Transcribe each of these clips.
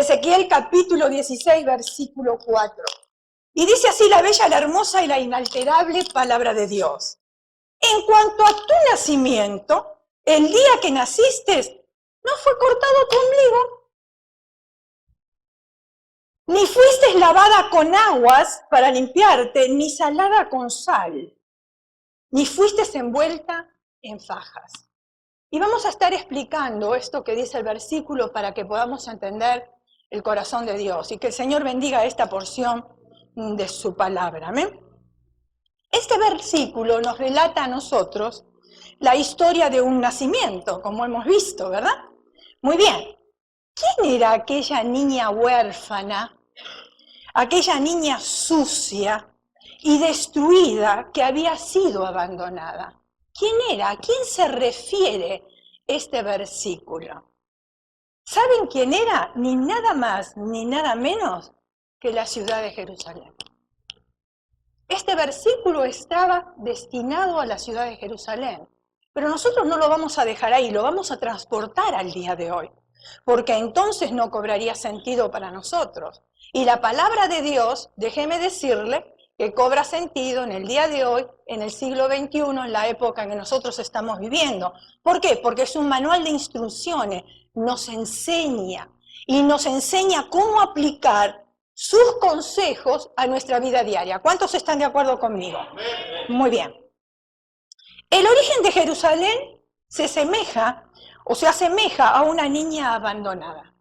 Ezequiel capítulo 16, versículo 4. Y dice así la bella, la hermosa y la inalterable palabra de Dios. En cuanto a tu nacimiento, el día que naciste, no fue cortado tu ombligo, ni fuiste lavada con aguas para limpiarte, ni salada con sal, ni fuiste envuelta en fajas. Y vamos a estar explicando esto que dice el versículo para que podamos entender el corazón de Dios y que el Señor bendiga esta porción de su palabra. ¿Amén? Este versículo nos relata a nosotros la historia de un nacimiento, como hemos visto, ¿verdad? Muy bien. ¿Quién era aquella niña huérfana, aquella niña sucia y destruida que había sido abandonada? ¿Quién era? ¿A quién se refiere este versículo? ¿Saben quién era? Ni nada más ni nada menos que la ciudad de Jerusalén. Este versículo estaba destinado a la ciudad de Jerusalén, pero nosotros no lo vamos a dejar ahí, lo vamos a transportar al día de hoy, porque entonces no cobraría sentido para nosotros. Y la palabra de Dios, déjeme decirle, que cobra sentido en el día de hoy, en el siglo XXI, en la época en que nosotros estamos viviendo. ¿Por qué? Porque es un manual de instrucciones, nos enseña cómo aplicar sus consejos a nuestra vida diaria. ¿Cuántos están de acuerdo conmigo? Muy bien. El origen de Jerusalén se asemeja a una niña abandonada,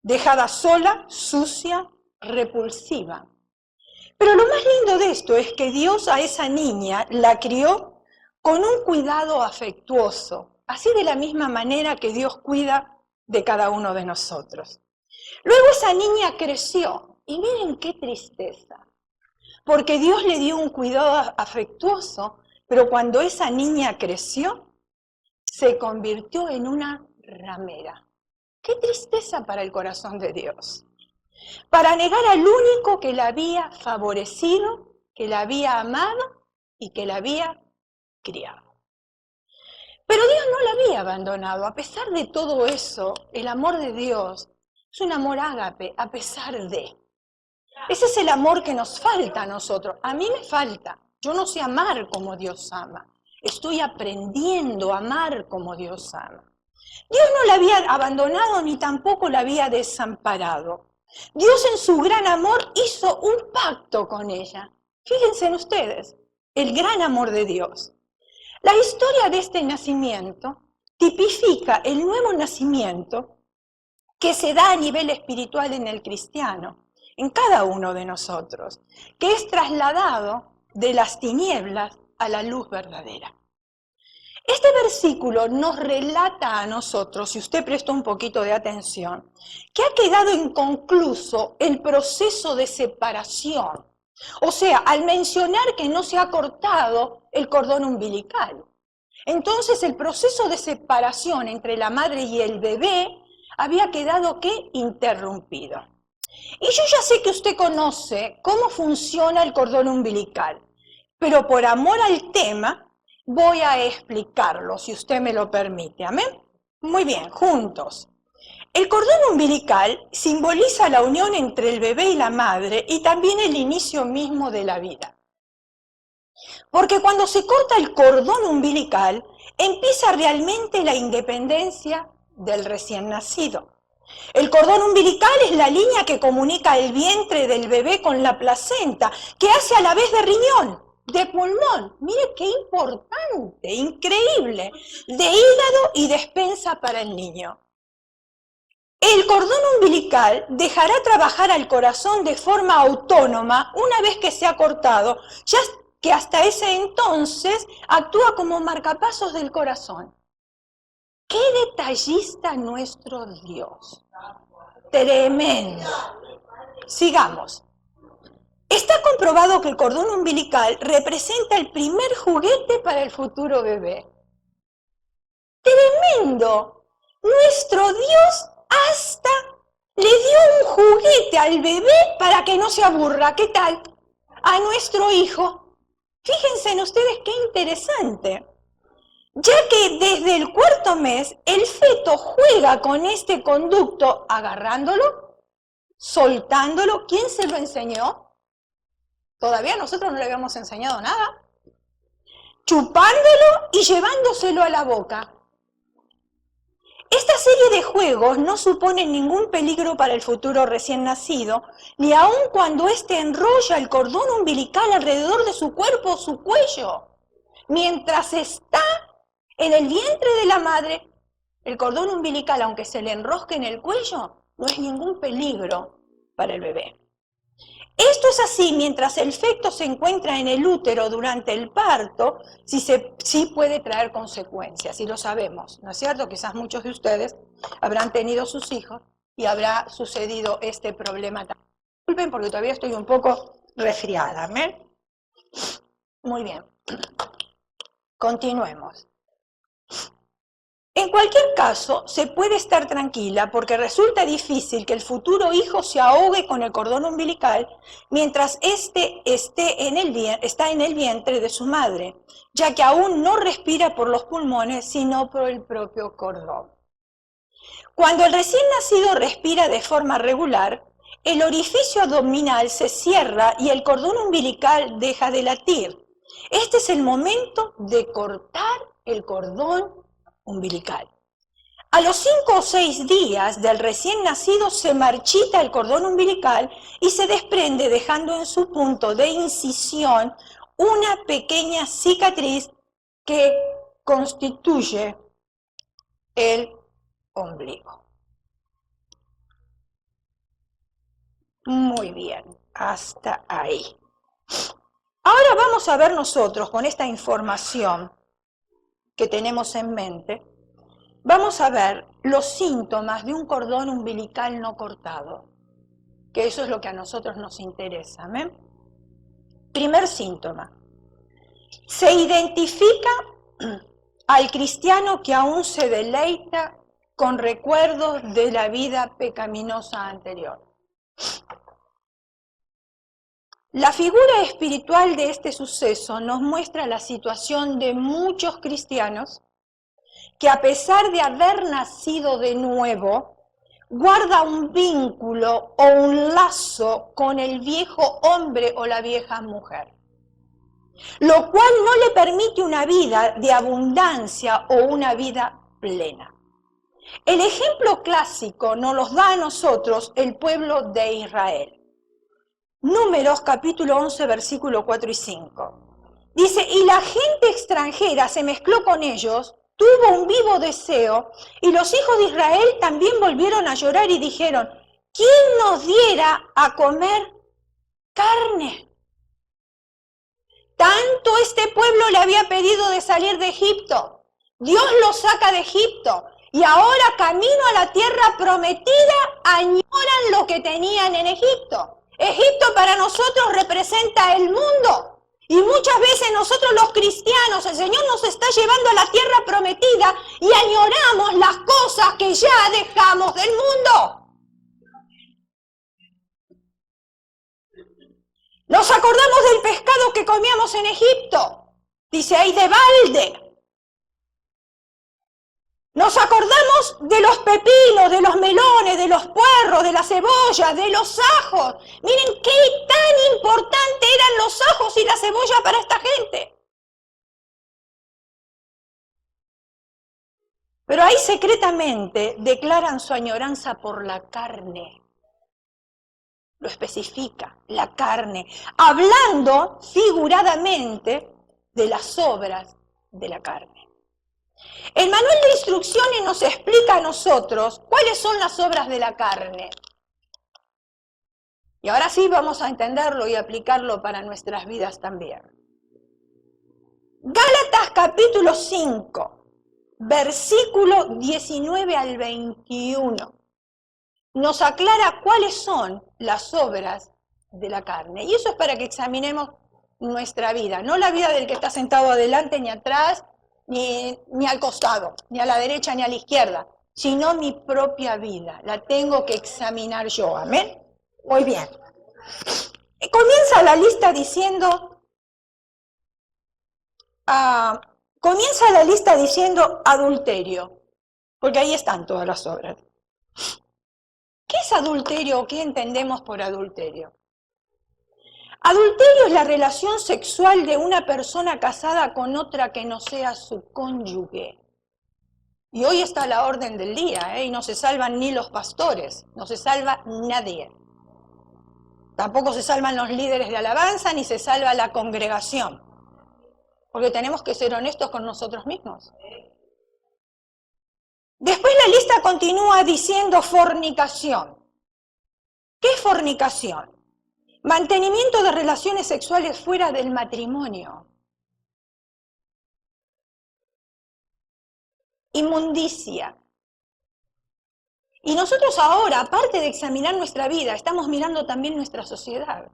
dejada sola, sucia, repulsiva. Pero lo más lindo de esto es que Dios a esa niña la crió con un cuidado afectuoso, así de la misma manera que Dios cuida de cada uno de nosotros. Luego esa niña creció, y miren qué tristeza, porque Dios le dio un cuidado afectuoso, pero cuando esa niña creció, se convirtió en una ramera. Qué tristeza para el corazón de Dios. Para negar al único que la había favorecido, que la había amado y que la había criado. Pero Dios no la había abandonado. A pesar de todo eso, el amor de Dios es un amor ágape, a pesar de. Ese es el amor que nos falta a nosotros. A mí me falta. Yo no sé amar como Dios ama. Estoy aprendiendo a amar como Dios ama. Dios no la había abandonado ni tampoco la había desamparado. Dios en su gran amor hizo un pacto con ella. Fíjense en ustedes, el gran amor de Dios. La historia de este nacimiento tipifica el nuevo nacimiento que se da a nivel espiritual en el cristiano, en cada uno de nosotros, que es trasladado de las tinieblas a la luz verdadera. Este versículo nos relata a nosotros, si usted presta un poquito de atención, que ha quedado inconcluso el proceso de separación. O sea, al mencionar que no se ha cortado el cordón umbilical. Entonces el proceso de separación entre la madre y el bebé había quedado, ¿qué? Interrumpido. Y yo ya sé que usted conoce cómo funciona el cordón umbilical, pero por amor al tema voy a explicarlo, si usted me lo permite. ¿Amén? Muy bien, juntos. El cordón umbilical simboliza la unión entre el bebé y la madre y también el inicio mismo de la vida. Porque cuando se corta el cordón umbilical, empieza realmente la independencia del recién nacido. El cordón umbilical es la línea que comunica el vientre del bebé con la placenta, que hace a la vez de riñón, de pulmón, mire qué importante, increíble, de hígado y despensa para el niño. El cordón umbilical dejará trabajar al corazón de forma autónoma una vez que se ha cortado, ya que hasta ese entonces actúa como marcapasos del corazón. ¡Qué detallista nuestro Dios! Tremendo. Sigamos. Está comprobado que el cordón umbilical representa el primer juguete para el futuro bebé. ¡Tremendo! Nuestro Dios hasta le dio un juguete al bebé para que no se aburra. ¿Qué tal? A nuestro hijo. Fíjense en ustedes qué interesante. Ya que desde el cuarto mes el feto juega con este conducto agarrándolo soltándolo. ¿Quién se lo enseñó? Todavía nosotros no le habíamos enseñado nada. Chupándolo y llevándoselo a la boca. Esta serie de juegos no supone ningún peligro para el futuro recién nacido, ni aun cuando éste enrolla el cordón umbilical alrededor de su cuerpo o su cuello. Mientras está en el vientre de la madre, el cordón umbilical, aunque se le enrosque en el cuello, no es ningún peligro para el bebé. Esto es así mientras el feto se encuentra en el útero durante el parto, sí puede traer consecuencias, y lo sabemos, ¿no es cierto? Quizás muchos de ustedes habrán tenido sus hijos y habrá sucedido este problema. Disculpen porque todavía estoy un poco resfriada, ¿ven? Muy bien. Continuemos. En cualquier caso, se puede estar tranquila porque resulta difícil que el futuro hijo se ahogue con el cordón umbilical mientras éste está en el vientre de su madre, ya que aún no respira por los pulmones, sino por el propio cordón. Cuando el recién nacido respira de forma regular, el orificio abdominal se cierra y el cordón umbilical deja de latir. Este es el momento de cortar el cordón umbilical. A los 5 o 6 días del recién nacido se marchita el cordón umbilical y se desprende dejando en su punto de incisión una pequeña cicatriz que constituye el ombligo. Muy bien, hasta ahí. Ahora vamos a ver nosotros con esta información que tenemos en mente, vamos a ver los síntomas de un cordón umbilical no cortado, que eso es lo que a nosotros nos interesa. ¿Ven? Primer síntoma. Se identifica al cristiano que aún se deleita con recuerdos de la vida pecaminosa anterior. La figura espiritual de este suceso nos muestra la situación de muchos cristianos que a pesar de haber nacido de nuevo, guarda un vínculo o un lazo con el viejo hombre o la vieja mujer, lo cual no le permite una vida de abundancia o una vida plena. El ejemplo clásico nos lo da a nosotros el pueblo de Israel. Números capítulo 11, versículo 4 y 5. Dice, y la gente extranjera se mezcló con ellos, tuvo un vivo deseo, y los hijos de Israel también volvieron a llorar y dijeron, ¿quién nos diera a comer carne? Tanto este pueblo le había pedido de salir de Egipto. Dios los saca de Egipto, y ahora camino a la tierra prometida, añoran lo que tenían en Egipto. Egipto para nosotros representa el mundo. Y muchas veces nosotros los cristianos, el Señor nos está llevando a la tierra prometida y añoramos las cosas que ya dejamos del mundo. Nos acordamos del pescado que comíamos en Egipto. Dice ahí de balde. Nos acordamos de los pepinos, de los melones, de los puerros, de las cebollas, de los ajos. Miren qué tan importante eran los ajos y la cebolla para esta gente. Pero ahí secretamente declaran su añoranza por la carne. Lo especifica, la carne, hablando figuradamente de las obras de la carne. El manual de instrucciones nos explica a nosotros cuáles son las obras de la carne. Y ahora sí vamos a entenderlo y aplicarlo para nuestras vidas también. Gálatas capítulo 5, versículo 19 al 21, nos aclara cuáles son las obras de la carne. Y eso es para que examinemos nuestra vida, no la vida del que está sentado adelante ni atrás, ni al costado, ni a la derecha ni a la izquierda, sino mi propia vida. La tengo que examinar yo, ¿amén? Muy bien. Comienza la lista diciendo, adulterio, porque ahí están todas las obras. ¿Qué es adulterio o qué entendemos por adulterio? Adulterio es la relación sexual de una persona casada con otra que no sea su cónyuge. Y hoy está a la orden del día, y no se salvan ni los pastores, no se salva nadie. Tampoco se salvan los líderes de alabanza, ni se salva la congregación. Porque tenemos que ser honestos con nosotros mismos. Después la lista continúa diciendo fornicación. ¿Qué es fornicación? Mantenimiento de relaciones sexuales fuera del matrimonio. Inmundicia. Y nosotros ahora, aparte de examinar nuestra vida, estamos mirando también nuestra sociedad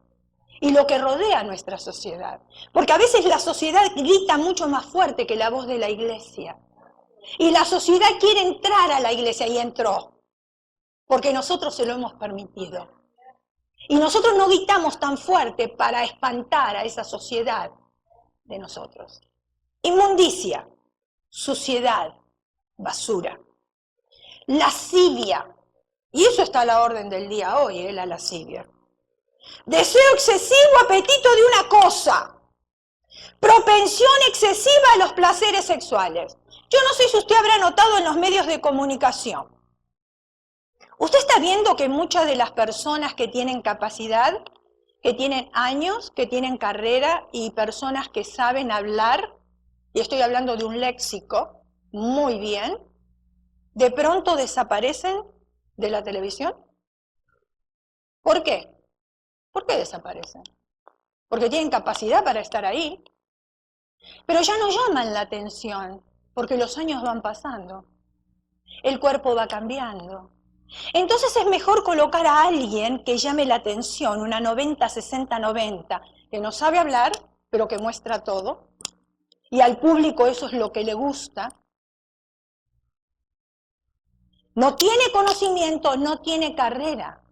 y lo que rodea a nuestra sociedad. Porque a veces la sociedad grita mucho más fuerte que la voz de la iglesia. Y la sociedad quiere entrar a la iglesia y entró, porque nosotros se lo hemos permitido. Y nosotros no gritamos tan fuerte para espantar a esa sociedad de nosotros. Inmundicia, suciedad, basura. Lascivia, y eso está a la orden del día hoy, la lascivia. Deseo excesivo, apetito de una cosa. Propensión excesiva a los placeres sexuales. Yo no sé si usted habrá notado en los medios de comunicación. Usted está viendo que muchas de las personas que tienen capacidad, que tienen años, que tienen carrera y personas que saben hablar, y estoy hablando de un léxico muy bien, de pronto desaparecen de la televisión. ¿Por qué? ¿Por qué desaparecen? Porque tienen capacidad para estar ahí, pero ya no llaman la atención, porque los años van pasando, el cuerpo va cambiando. Entonces es mejor colocar a alguien que llame la atención, una 90-60-90, que no sabe hablar, pero que muestra todo, y al público eso es lo que le gusta. No tiene conocimiento, no tiene carrera,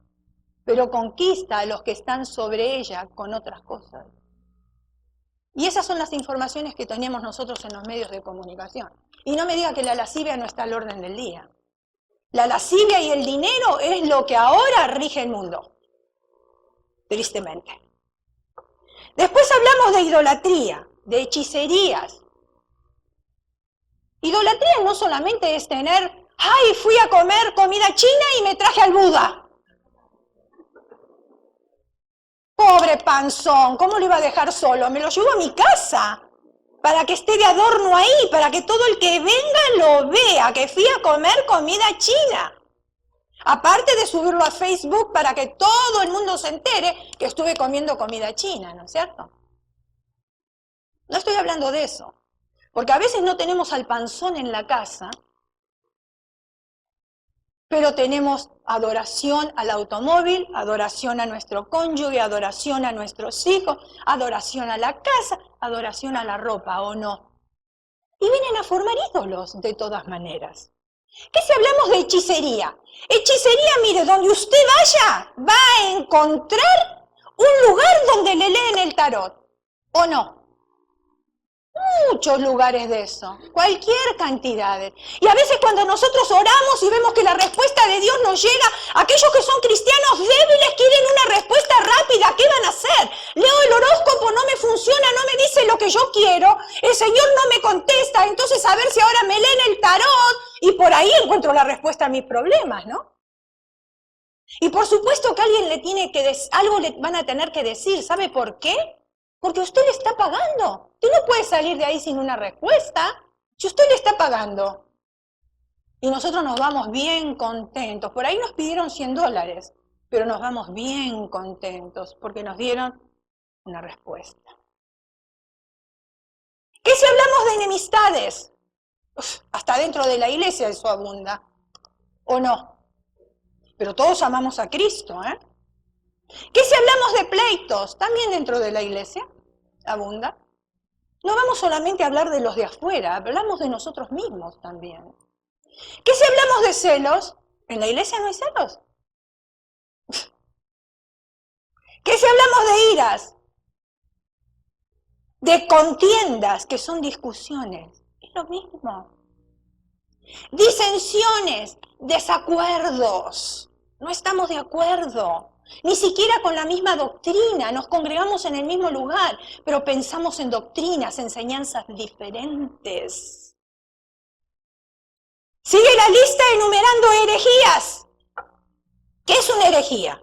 pero conquista a los que están sobre ella con otras cosas. Y esas son las informaciones que tenemos nosotros en los medios de comunicación. Y no me diga que la lascivia no está al orden del día. La lascivia y el dinero es lo que ahora rige el mundo, tristemente. Después hablamos de idolatría, de hechicerías. Idolatría no solamente es tener, ¡ay, fui a comer comida china y me traje al Buda! Pobre panzón, ¿cómo lo iba a dejar solo? Me lo llevo a mi casa, para que esté de adorno ahí, para que todo el que venga lo vea, que fui a comer comida china. Aparte de subirlo a Facebook para que todo el mundo se entere que estuve comiendo comida china, ¿no es cierto? No estoy hablando de eso, porque a veces no tenemos al panzón en la casa, pero tenemos adoración al automóvil, adoración a nuestro cónyuge, adoración a nuestros hijos, adoración a la casa, adoración a la ropa, ¿o no? Y vienen a formar ídolos de todas maneras. ¿Qué si hablamos de hechicería? Hechicería, mire, donde usted vaya, va a encontrar un lugar donde le leen el tarot, ¿o no? Muchos lugares de eso, cualquier cantidad. Y a veces cuando nosotros oramos y vemos que la respuesta de Dios nos llega, aquellos que son cristianos débiles quieren una respuesta rápida. ¿Qué van a hacer? Leo el horóscopo, no me funciona, no me dice lo que yo quiero, el Señor no me contesta, entonces a ver si ahora me leen el tarot y por ahí encuentro la respuesta a mis problemas, ¿no? Y por supuesto que alguien le tiene que algo le van a tener que decir, ¿sabe por qué? Porque usted le está pagando. Usted no puede salir de ahí sin una respuesta. Si usted le está pagando. Y nosotros nos vamos bien contentos. Por ahí nos pidieron $100, pero nos vamos bien contentos porque nos dieron una respuesta. ¿Qué si hablamos de enemistades? Hasta dentro de la iglesia eso abunda. ¿O no? Pero todos amamos a Cristo, ¿eh? ¿Qué si hablamos de pleitos? También dentro de la iglesia abunda. No vamos solamente a hablar de los de afuera, hablamos de nosotros mismos también. ¿Qué si hablamos de celos? ¿En la iglesia no hay celos? ¿Qué si hablamos de iras? De contiendas, que son discusiones. Es lo mismo. Disensiones, desacuerdos. No estamos de acuerdo. Ni siquiera con la misma doctrina. Nos congregamos en el mismo lugar, pero pensamos en doctrinas, enseñanzas diferentes. Sigue la lista enumerando herejías. ¿Qué es una herejía?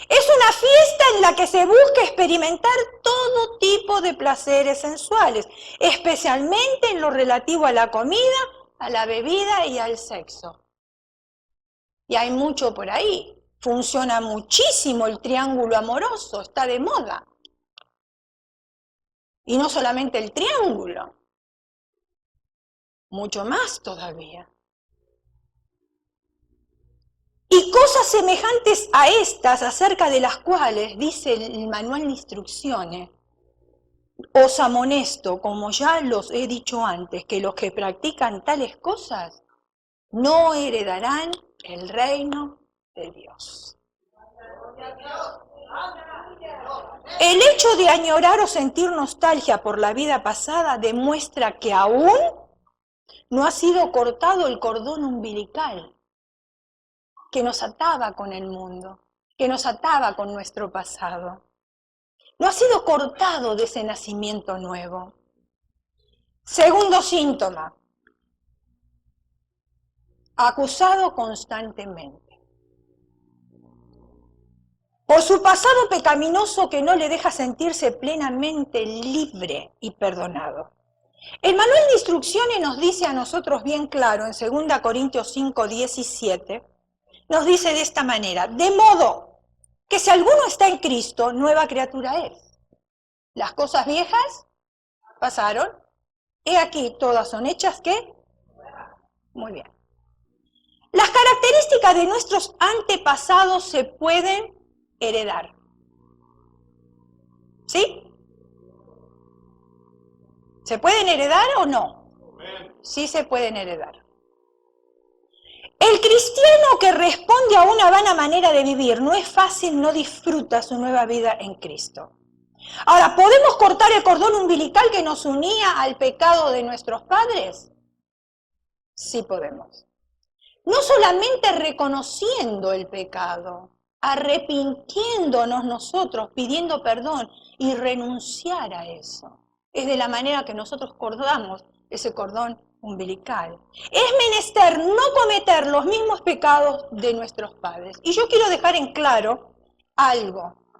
Es una fiesta en la que se busca experimentar todo tipo de placeres sensuales, especialmente en lo relativo a la comida, a la bebida y al sexo. Y hay mucho por ahí. Funciona muchísimo el triángulo amoroso, está de moda. Y no solamente el triángulo, mucho más todavía. Y cosas semejantes a estas, acerca de las cuales dice el manual de instrucciones, os amonesto, como ya los he dicho antes, que los que practican tales cosas no heredarán el reino de Dios. El hecho de añorar o sentir nostalgia por la vida pasada demuestra que aún no ha sido cortado el cordón umbilical que nos ataba con el mundo, que nos ataba con nuestro pasado. No ha sido cortado de ese nacimiento nuevo. Segundo síntoma, acusado constantemente por su pasado pecaminoso que no le deja sentirse plenamente libre y perdonado. El manual de instrucciones nos dice a nosotros bien claro, en 2 Corintios 5:17, nos dice de esta manera: de modo que si alguno está en Cristo, nueva criatura es. Las cosas viejas pasaron, he aquí todas son hechas, ¿qué? Muy bien. Las características de nuestros antepasados se pueden heredar. ¿Sí? ¿Se pueden heredar o no? Sí se pueden heredar. El cristiano que responde a una vana manera de vivir no es fácil, no disfruta su nueva vida en Cristo. Ahora, ¿podemos cortar el cordón umbilical que nos unía al pecado de nuestros padres? Sí podemos. No solamente reconociendo el pecado, arrepintiéndonos nosotros, pidiendo perdón y renunciar a eso. Es de la manera que nosotros cortamos ese cordón umbilical. Es menester no cometer los mismos pecados de nuestros padres. Y yo quiero dejar en claro algo.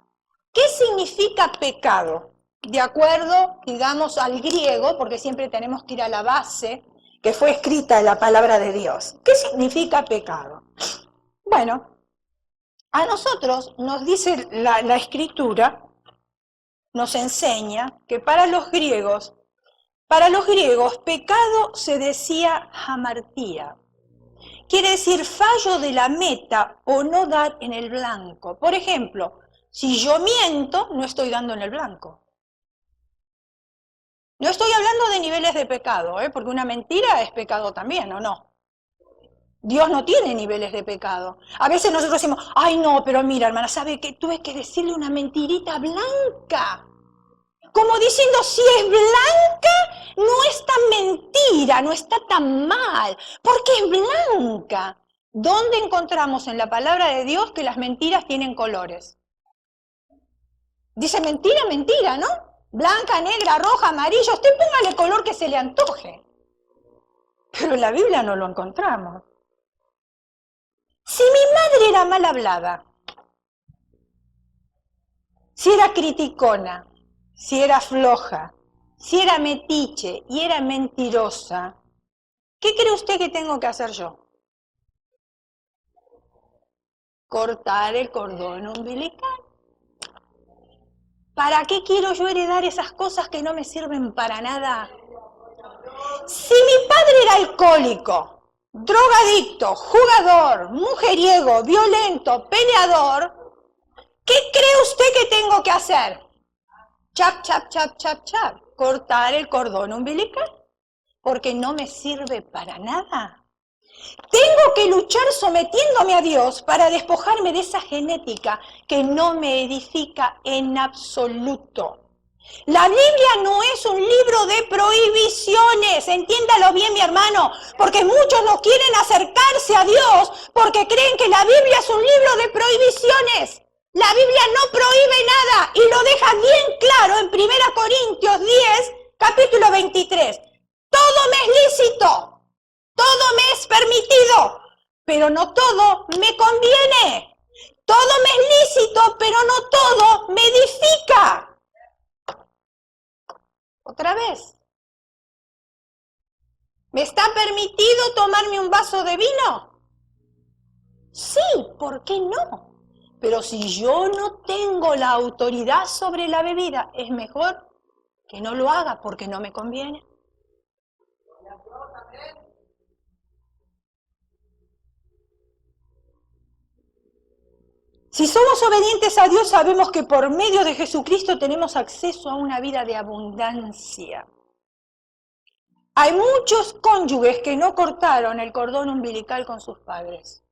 ¿Qué significa pecado? De acuerdo, digamos, al griego, porque siempre tenemos que ir a la base que fue escrita en la palabra de Dios. ¿Qué significa pecado? Bueno, a nosotros nos dice la Escritura, nos enseña que para los griegos, pecado se decía hamartía. Quiere decir fallo de la meta o no dar en el blanco. Por ejemplo, si yo miento, no estoy dando en el blanco. No estoy hablando de niveles de pecado, porque una mentira es pecado también, ¿o no? Dios no tiene niveles de pecado. A veces nosotros decimos, ay no, pero mira hermana, ¿sabe qué? Tuve que decirle una mentirita blanca. Como diciendo, si es blanca, no es tan mentira, no está tan mal, porque es blanca. ¿Dónde encontramos en la palabra de Dios que las mentiras tienen colores? Dice mentira, mentira, ¿no? Blanca, negra, roja, amarilla, usted póngale el color que se le antoje. Pero en la Biblia no lo encontramos. Si mi madre era mal hablada, si era criticona, si era floja, si era metiche y era mentirosa, ¿qué cree usted que tengo que hacer yo? Cortar el cordón umbilical. ¿Para qué quiero yo heredar esas cosas que no me sirven para nada? Si mi padre era alcohólico, drogadicto, jugador, mujeriego, violento, peleador, ¿qué cree usted que tengo que hacer? Chap, chap, chap, chap, chap. Cortar el cordón umbilical, porque no me sirve para nada. Tengo que luchar sometiéndome a Dios para despojarme de esa genética que no me edifica en absoluto. La Biblia no es un libro de prohibiciones, entiéndalo bien mi hermano, porque muchos no quieren acercarse a Dios porque creen que la Biblia es un libro de prohibiciones. La Biblia no prohíbe nada y lo deja bien claro en 1 Corintios 10, capítulo 23. Todo me es lícito, todo me es permitido, pero no todo me conviene. Todo me es lícito, pero no todo me edifica. Otra vez. ¿Me está permitido tomarme un vaso de vino? Sí, ¿por qué no? Pero si yo no tengo la autoridad sobre la bebida, es mejor que no lo haga porque no me conviene. Si somos obedientes a Dios, sabemos que por medio de Jesucristo tenemos acceso a una vida de abundancia. Hay muchos cónyuges que no cortaron el cordón umbilical con sus padres.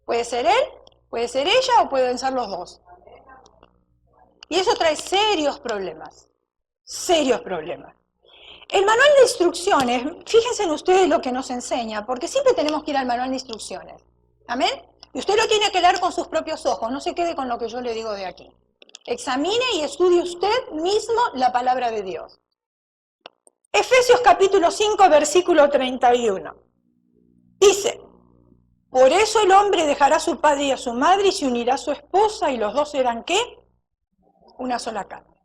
Puede ser él, puede ser ella o pueden ser los dos. Y eso trae serios problemas, serios problemas. El manual de instrucciones, fíjense en ustedes lo que nos enseña, porque siempre tenemos que ir al manual de instrucciones. ¿Amén? Y usted lo tiene que leer con sus propios ojos, no se quede con lo que yo le digo de aquí. Examine y estudie usted mismo la palabra de Dios. Efesios capítulo 5, versículo 31. Dice, por eso el hombre dejará a su padre y a su madre y se unirá a su esposa y los dos serán ¿qué? Una sola carne.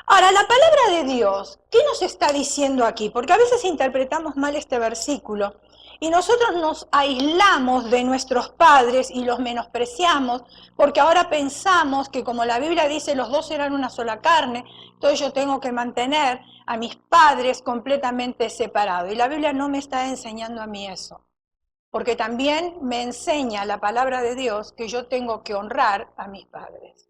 Ahora, la palabra de Dios, ¿qué nos está diciendo aquí? Porque a veces interpretamos mal este versículo y nosotros nos aislamos de nuestros padres y los menospreciamos porque ahora pensamos que como la Biblia dice los dos serán una sola carne, entonces yo tengo que mantener a mis padres completamente separados. Y la Biblia no me está enseñando a mí eso, porque también me enseña la palabra de Dios que yo tengo que honrar a mis padres.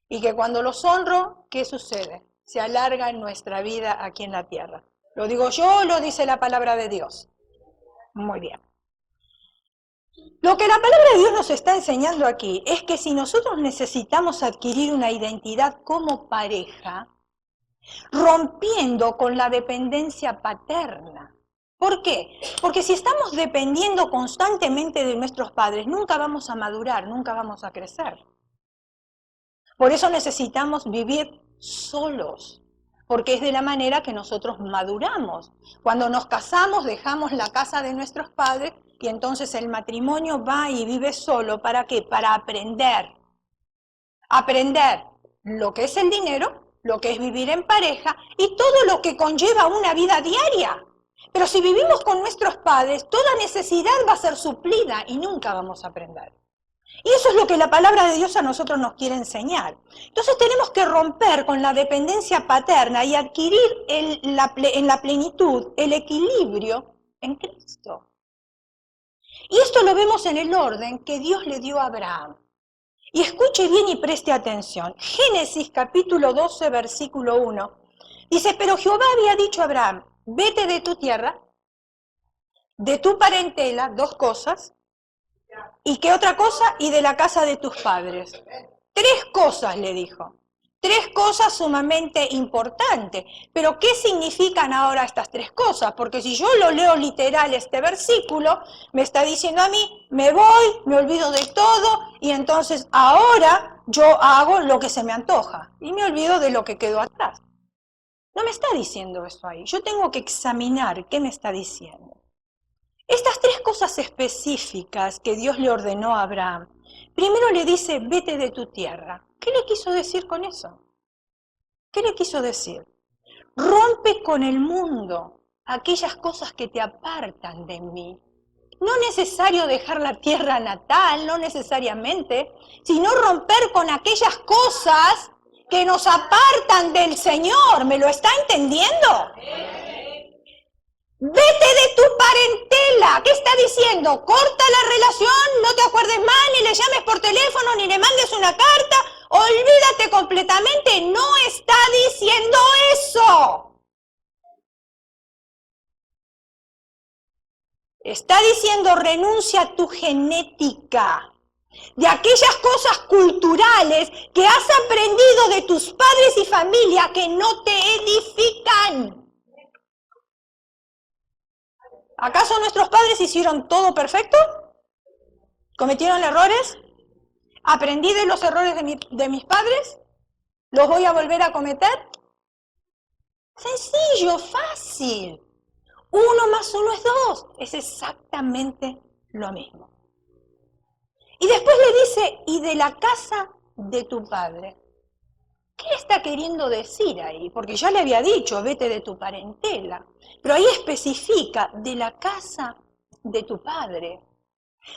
Y que cuando los honro, ¿qué sucede? Se alarga en nuestra vida aquí en la tierra. ¿Lo digo yo o lo dice la palabra de Dios? Muy bien. Lo que la palabra de Dios nos está enseñando aquí es que si nosotros necesitamos adquirir una identidad como pareja, rompiendo con la dependencia paterna. ¿Por qué? Porque si estamos dependiendo constantemente de nuestros padres, nunca vamos a madurar, nunca vamos a crecer. Por eso necesitamos vivir solos, porque es de la manera que nosotros maduramos. Cuando nos casamos dejamos la casa de nuestros padres y entonces el matrimonio va y vive solo. ¿Para qué? Para aprender. Aprender lo que es el dinero, lo que es vivir en pareja y todo lo que conlleva una vida diaria. Pero si vivimos con nuestros padres, toda necesidad va a ser suplida y nunca vamos a aprender. Y eso es lo que la palabra de Dios a nosotros nos quiere enseñar. Entonces tenemos que romper con la dependencia paterna y adquirir en la plenitud el equilibrio en Cristo. Y esto lo vemos en el orden que Dios le dio a Abraham. Y escuche bien y preste atención. Génesis capítulo 12, versículo 1. Dice, pero Jehová había dicho a Abraham, vete de tu tierra, de tu parentela, dos cosas, ¿y qué otra cosa? Y de la casa de tus padres. Tres cosas le dijo. Tres cosas sumamente importantes. Pero ¿qué significan ahora estas tres cosas? Porque si yo lo leo literal este versículo, me está diciendo a mí, me voy, me olvido de todo y entonces ahora yo hago lo que se me antoja y me olvido de lo que quedó atrás. No me está diciendo eso ahí. Yo tengo que examinar qué me está diciendo. Estas tres cosas específicas que Dios le ordenó a Abraham, primero le dice, vete de tu tierra. ¿Qué le quiso decir con eso? ¿Qué le quiso decir? Rompe con el mundo aquellas cosas que te apartan de mí. No es necesario dejar la tierra natal, no necesariamente, sino romper con aquellas cosas que nos apartan del Señor. ¿Me lo está entendiendo? Vete de tu parentela. ¿Qué está diciendo? Corta la relación, no te acuerdes más, ni le llames por teléfono, ni le mandes una carta. Olvídate completamente. No está diciendo eso. Está diciendo renuncia a tu genética. de aquellas cosas culturales que has aprendido de tus padres y familia que no te edifican. ¿Acaso nuestros padres hicieron todo perfecto? ¿Cometieron errores? ¿Aprendí de los errores de mis padres? ¿Los voy a volver a cometer? Sencillo, fácil. 1 más 1 es 2. Es exactamente lo mismo. Y después le dice, y de la casa de tu padre. ¿Qué está queriendo decir ahí? Porque ya le había dicho, vete de tu parentela. Pero ahí especifica, de la casa de tu padre.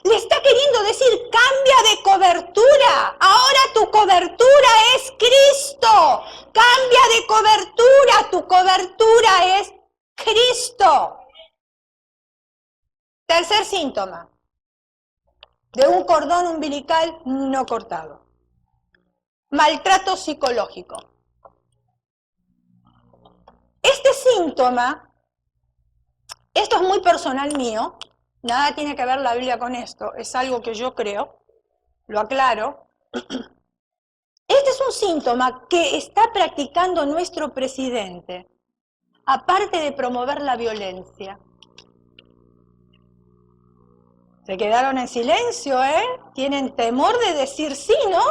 Le está queriendo decir, cambia de cobertura. Ahora tu cobertura es Cristo. Cambia de cobertura. Tu cobertura es Cristo. Tercer síntoma de un cordón umbilical no cortado. Maltrato psicológico. Este síntoma, esto es muy personal mío, nada tiene que ver la Biblia con esto, es algo que yo creo, lo aclaro. Este es un síntoma que está practicando nuestro presidente, aparte de promover la violencia. Se quedaron en silencio, ¿eh? ¿Tienen temor de decir sí, no?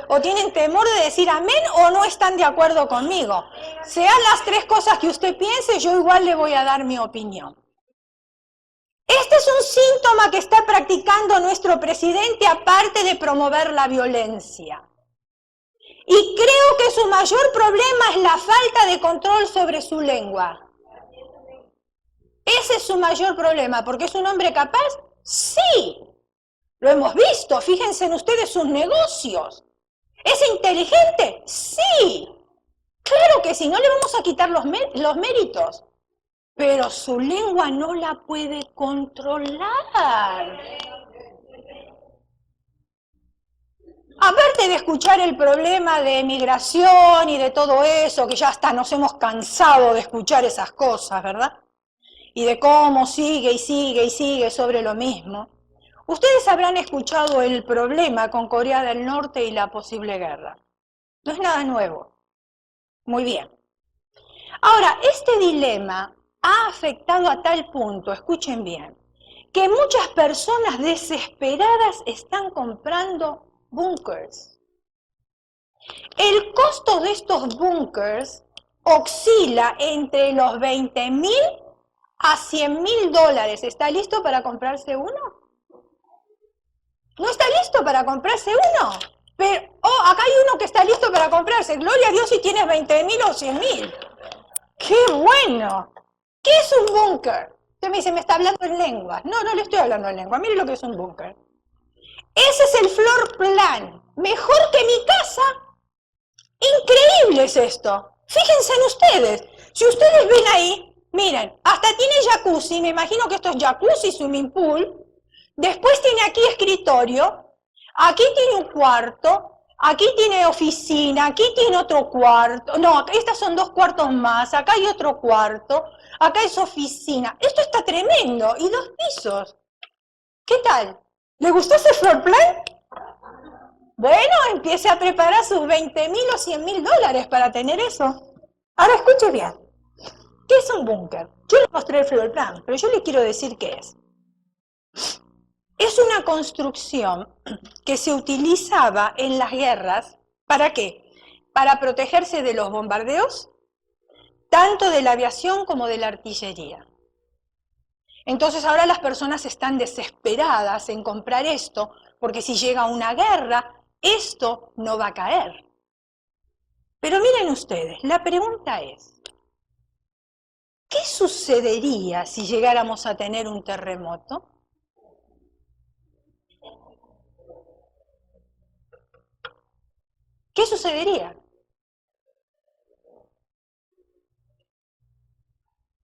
¿O tienen temor de decir amén o no están de acuerdo conmigo? Sean las 3 cosas que usted piense, yo igual le voy a dar mi opinión. Este es un síntoma que está practicando nuestro presidente aparte de promover la violencia. Y creo que su mayor problema es la falta de control sobre su lengua. Ese es su mayor problema, porque es un hombre capaz. Sí, lo hemos visto, fíjense en ustedes sus negocios. ¿Es inteligente? Sí, claro que sí, no le vamos a quitar los méritos, pero su lengua no la puede controlar. Aparte de escuchar el problema de migración y de todo eso, que ya hasta nos hemos cansado de escuchar esas cosas, ¿verdad? Y de cómo sigue y sigue y sigue sobre lo mismo. Ustedes habrán escuchado el problema con Corea del Norte y la posible guerra. No es nada nuevo. Muy bien. Ahora, este dilema ha afectado a tal punto, escuchen bien, que muchas personas desesperadas están comprando búnkers. El costo de estos búnkers oscila entre los $20.000 a $100.000. ¿Está listo para comprarse uno? ¿No está listo para comprarse uno? Pero, acá hay uno que está listo para comprarse. Gloria a Dios si tienes 20.000 o 100.000. ¡Qué bueno! ¿Qué es un búnker? Usted me dice, me está hablando en lenguas. No, no le estoy hablando en lengua. Mire lo que es un búnker. Ese es el floor plan. Mejor que mi casa. Increíble es esto. Fíjense en ustedes. Si ustedes ven ahí, miren, hasta tiene jacuzzi. Me imagino que esto es jacuzzi, swimming pool. Después tiene aquí escritorio. Aquí tiene un cuarto. Aquí tiene oficina, aquí tiene otro cuarto. No, estas son 2 cuartos más. Acá hay otro cuarto. Acá es oficina. Esto está tremendo. Y 2 pisos. ¿Qué tal? ¿Le gustó ese floor plan? Bueno, empiece a preparar sus 20.000 o $100.000 para tener eso. Ahora escuche bien. ¿Qué es un búnker? Yo le mostré el floor plan, pero yo le quiero decir qué es. Es una construcción que se utilizaba en las guerras, ¿para qué? Para protegerse de los bombardeos, tanto de la aviación como de la artillería. Entonces ahora las personas están desesperadas en comprar esto, porque si llega una guerra, esto no va a caer. Pero miren ustedes, la pregunta es, ¿qué sucedería si llegáramos a tener un terremoto? ¿Qué sucedería?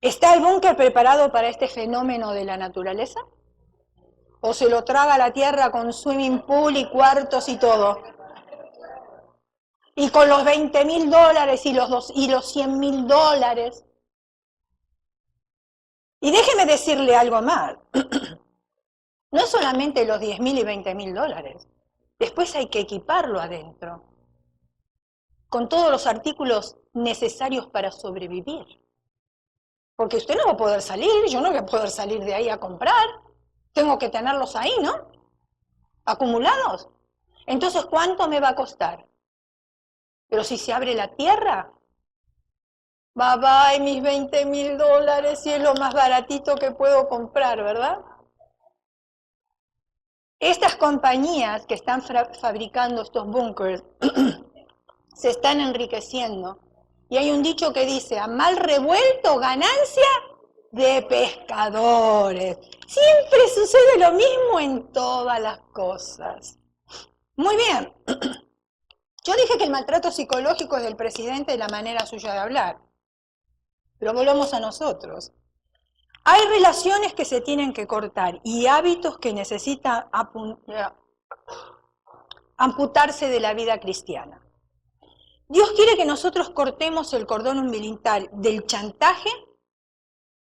¿Está el búnker preparado para este fenómeno de la naturaleza? ¿O se lo traga la tierra con swimming pool y cuartos y todo? Y con los $20.000 y los $100.000. Y déjeme decirle algo más. No solamente los $10.000 y $20.000. Después hay que equiparlo adentro, con todos los artículos necesarios para sobrevivir. Porque usted no va a poder salir, yo no voy a poder salir de ahí a comprar. Tengo que tenerlos ahí, ¿no? Acumulados. Entonces, ¿cuánto me va a costar? Pero si se abre la tierra, bye bye mis $20.000 y es lo más baratito que puedo comprar, ¿verdad? Estas compañías que están fabricando estos búnkers se están enriqueciendo. Y hay un dicho que dice, a mal revuelto, ganancia de pescadores. Siempre sucede lo mismo en todas las cosas. Muy bien. Yo dije que el maltrato psicológico es del presidente de la manera suya de hablar. Pero volvamos a nosotros. Hay relaciones que se tienen que cortar y hábitos que necesitan amputarse de la vida cristiana. Dios quiere que nosotros cortemos el cordón umbilical del chantaje,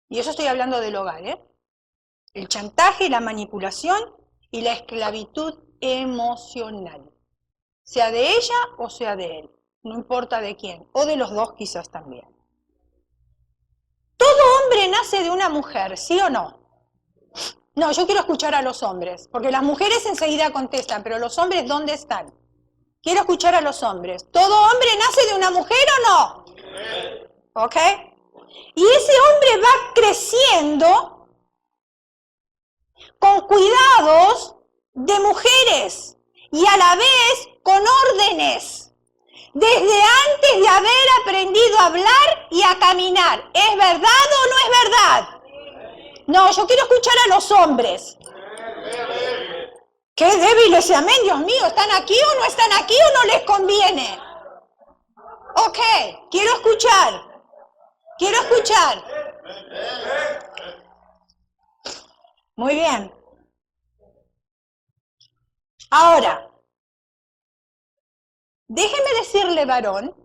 y eso estoy hablando del hogar, el chantaje, la manipulación y la esclavitud emocional, sea de ella o sea de él, no importa de quién, o de los dos quizás también. ¿Todo hombre nace de una mujer, sí o no? No, yo quiero escuchar a los hombres, porque las mujeres enseguida contestan, pero los hombres, ¿dónde están? Quiero escuchar a los hombres. ¿Todo hombre nace de una mujer o no? ¿Ok? Y ese hombre va creciendo con cuidados de mujeres y a la vez con órdenes. Desde antes de haber aprendido a hablar y a caminar. ¿Es verdad o no es verdad? No, yo quiero escuchar a los hombres. ¡Qué débiles se amén, Dios mío! ¿Están aquí o no están aquí o no les conviene? Ok, quiero escuchar. Quiero escuchar. Muy bien. Ahora, déjeme decirle, varón,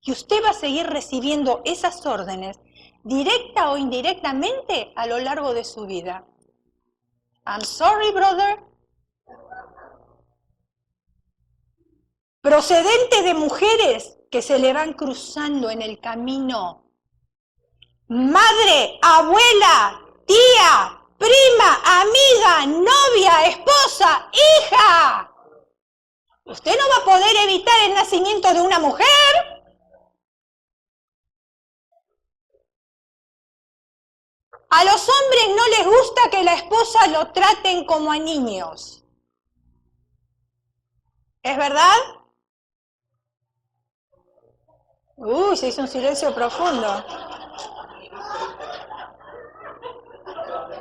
que usted va a seguir recibiendo esas órdenes, directa o indirectamente, a lo largo de su vida. I'm sorry, brother. Procedente de mujeres que se le van cruzando en el camino. Madre, abuela, tía, prima, amiga, novia, esposa, hija. ¿Usted no va a poder evitar el nacimiento de una mujer? A los hombres no les gusta que la esposa lo traten como a niños. ¿Es verdad? Uy, se hizo un silencio profundo.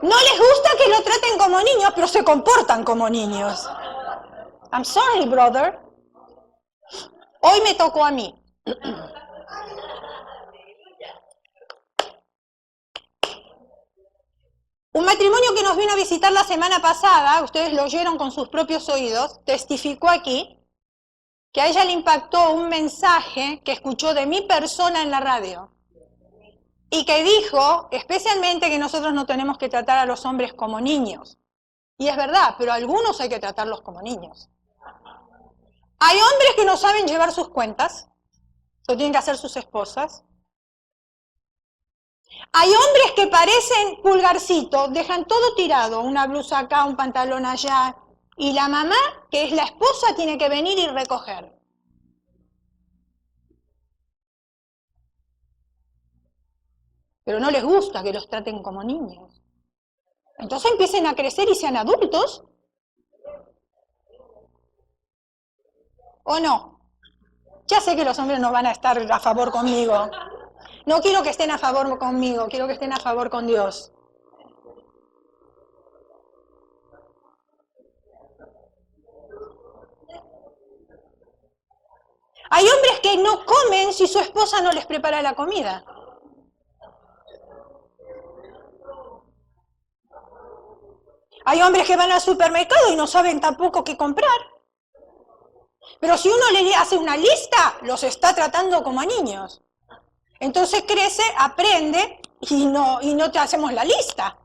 No les gusta que lo traten como niños, pero se comportan como niños. I'm sorry, brother. Hoy me tocó a mí. Un matrimonio que nos vino a visitar la semana pasada, ustedes lo oyeron con sus propios oídos, testificó aquí que a ella le impactó un mensaje que escuchó de mi persona en la radio y que dijo especialmente que nosotros no tenemos que tratar a los hombres como niños. Y es verdad, pero a algunos hay que tratarlos como niños. Hay hombres que no saben llevar sus cuentas, lo tienen que hacer sus esposas. Hay hombres que parecen pulgarcitos, dejan todo tirado, una blusa acá, un pantalón allá, y la mamá, que es la esposa, tiene que venir y recoger. Pero no les gusta que los traten como niños. Entonces empiecen a crecer y sean adultos. ¿O no? Ya sé que los hombres no van a estar a favor conmigo. No quiero que estén a favor conmigo, quiero que estén a favor con Dios. Hay hombres que no comen si su esposa no les prepara la comida. Hay hombres que van al supermercado y no saben tampoco qué comprar. Pero si uno le hace una lista, los está tratando como a niños. Entonces crece, aprende y no te hacemos la lista.